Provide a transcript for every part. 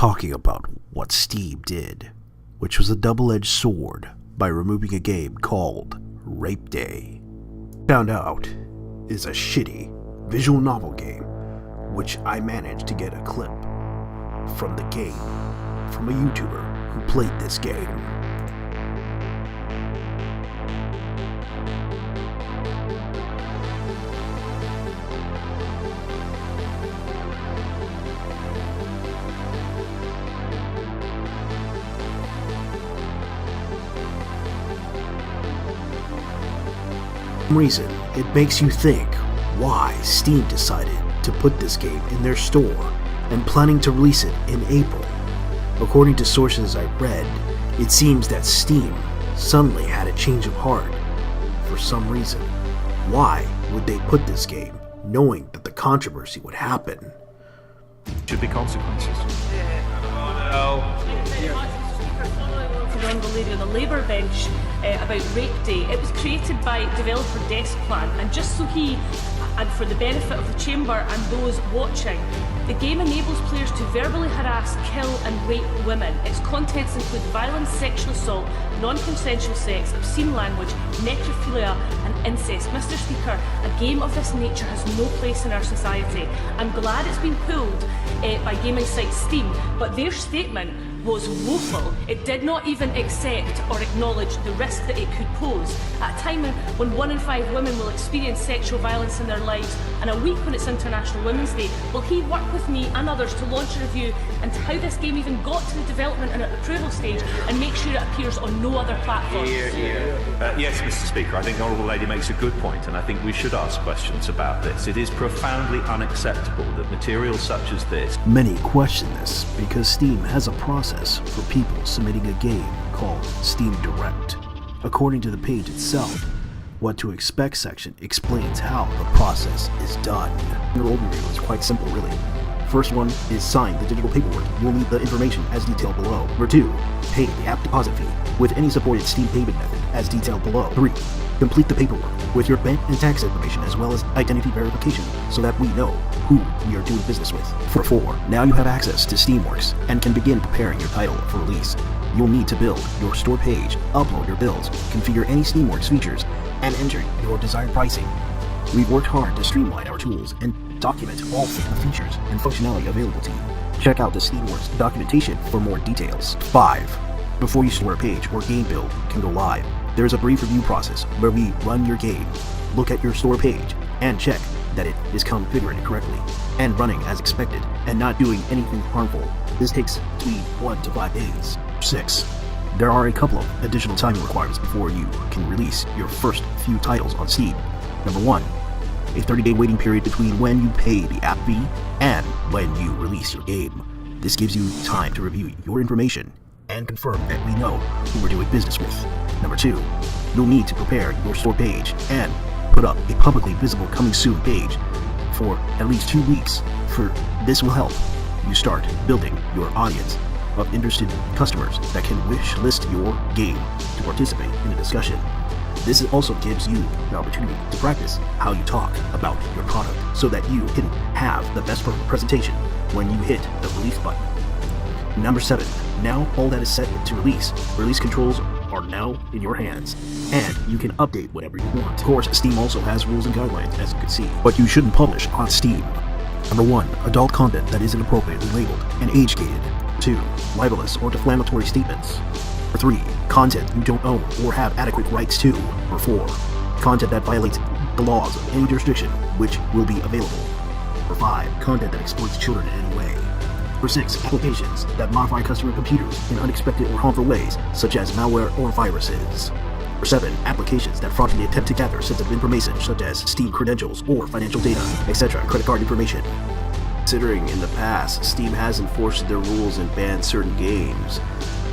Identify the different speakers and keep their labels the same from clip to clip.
Speaker 1: talking about what Steam did, which was a double-edged sword by removing a game called Rape Day. Found Out is a shitty visual novel game, which I managed to get a clip from the game from a YouTuber who played this game. Reason it makes you think why Steam decided to put this game in their store and planning to release it in April. According to sources I read, it seems that Steam suddenly had a change of heart for some reason. Why would they put this game knowing that the controversy would happen?
Speaker 2: Should be consequences.
Speaker 3: On the lady on the Labour bench about Rape Day. It was created by developer Deskplan, and just so and for the benefit of the Chamber and those watching, the game enables players to verbally harass, kill and rape women. Its contents include violence, sexual assault, non-consensual sex, obscene language, necrophilia and incest. Mr. Speaker, a game of this nature has no place in our society. I'm glad it's been pulled by gaming site Steam, but their statement was woeful. It did not even accept or acknowledge the risk that it could pose. At a time when 1 in 5 women will experience sexual violence in their lives, and a week when it's International Women's Day, will he work with me and others to launch a review into how this game even got to the development and approval stage and make sure it appears on no other platforms?
Speaker 2: Yes, Mr. Speaker, I think the Honourable Lady makes a good point, and I think we should ask questions about this. It is profoundly unacceptable that material such as this...
Speaker 1: Many question this because Steam has a process for people submitting a game called Steam Direct. According to the page itself, What to Expect section explains how the process is done. The overview is quite simple, really. First one is sign the digital paperwork. You'll need the information as detailed below. Number 2, pay the app deposit fee with any supported Steam payment method as detailed below. 3, complete the paperwork with your bank and tax information as well as identity verification so that we know who we are doing business with. For 4, now you have access to Steamworks and can begin preparing your title for release. You'll need to build your store page, upload your builds, configure any Steamworks features, and enter your desired pricing. We've worked hard to streamline our tools and document all the features and functionality available to you. Check out the Steamworks documentation for more details. 5. Before you store a page or game build can go live, there's a brief review process where we run your game, look at your store page, and check that it is configured correctly and running as expected and not doing anything harmful. This takes between 1 to 5 days. 6. There are a couple of additional timing requirements before you can release your first few titles on Steam. Number 1, a 30-day waiting period between when you pay the app fee and when you release your game. This gives you time to review your information and confirm that we know who we're doing business with. Number 2, you'll need to prepare your store page and put up a publicly visible coming soon page for at least 2 weeks. For this will help you start building your audience of interested customers that can wish list your game to participate in the discussion. This also gives you the opportunity to practice how you talk about your product so that you can have the best presentation when you hit the release button. Number 7, now all that is set to release. Release controls are now in your hands, and you can update whatever you want. Of course, Steam also has rules and guidelines, as you can see, but you shouldn't publish on Steam. Number 1, adult content that isn't appropriately labeled and age-gated. 2, libelous or defamatory statements. Number 3, content you don't own or have adequate rights to. Number 4, content that violates the laws of any jurisdiction which will be available. Number 5, content that exploits children in any way. Number 6, applications that modify customer computers in unexpected or harmful ways, such as malware or viruses. Number 7, applications that fraudulently attempt to gather sensitive information such as Steam credentials or financial data, etc., credit card information. Considering in the past, Steam has enforced their rules and banned certain games,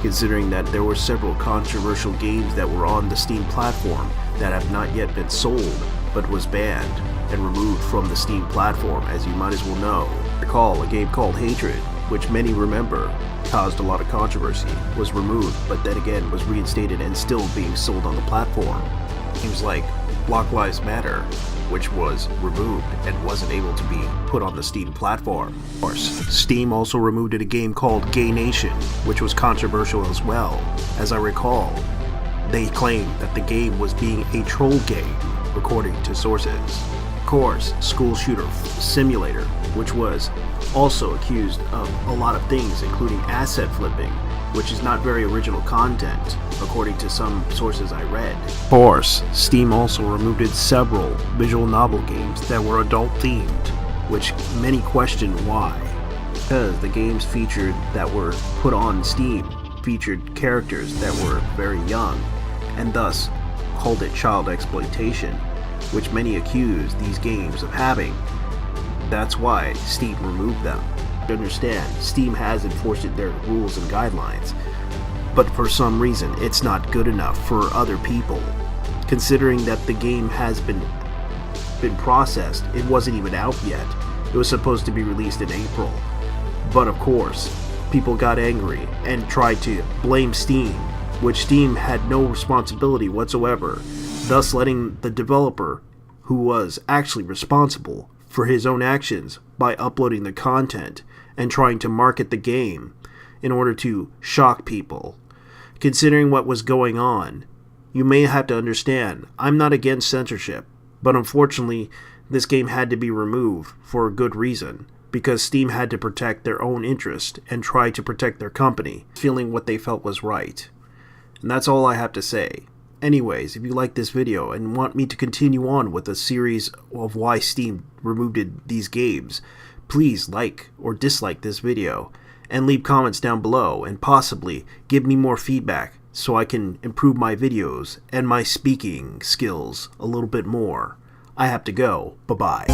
Speaker 1: considering that there were several controversial games that were on the Steam platform that have not yet been sold, but was banned and removed from the Steam platform, as you might as well know. Recall a game called Hatred, which many remember caused a lot of controversy, was removed, but then again was reinstated and still being sold on the platform. Games like Black Lives Matter which was removed and wasn't able to be put on the Steam platform. Of course, Steam also removed a game called Gay Nation, which was controversial as well. As I recall, they claimed that the game was being a troll game, according to sources. Of course, School Shooter Simulator, which was also accused of a lot of things, including asset flipping, which is not very original content, according to some sources I read. Of course, Steam also removed several visual novel games that were adult themed, which many question why. Because the games featured that were put on Steam featured characters that were very young, and thus called it child exploitation, which many accuse these games of having. That's why Steam removed them. To understand, Steam has enforced their rules and guidelines, but for some reason it's not good enough for other people. Considering that the game has been processed, it wasn't even out yet. It was supposed to be released in April. But of course, people got angry and tried to blame Steam, which Steam had no responsibility whatsoever, thus letting the developer, who was actually responsible for his own actions by uploading the content and trying to market the game in order to shock people. Considering what was going on, you may have to understand, I'm not against censorship, but unfortunately, this game had to be removed for a good reason, because Steam had to protect their own interest and try to protect their company, feeling what they felt was right. And that's all I have to say. Anyways, if you like this video and want me to continue on with a series of why Steam removed these games, please like or dislike this video and leave comments down below and possibly give me more feedback so I can improve my videos and my speaking skills a little bit more. I have to go. Bye-bye.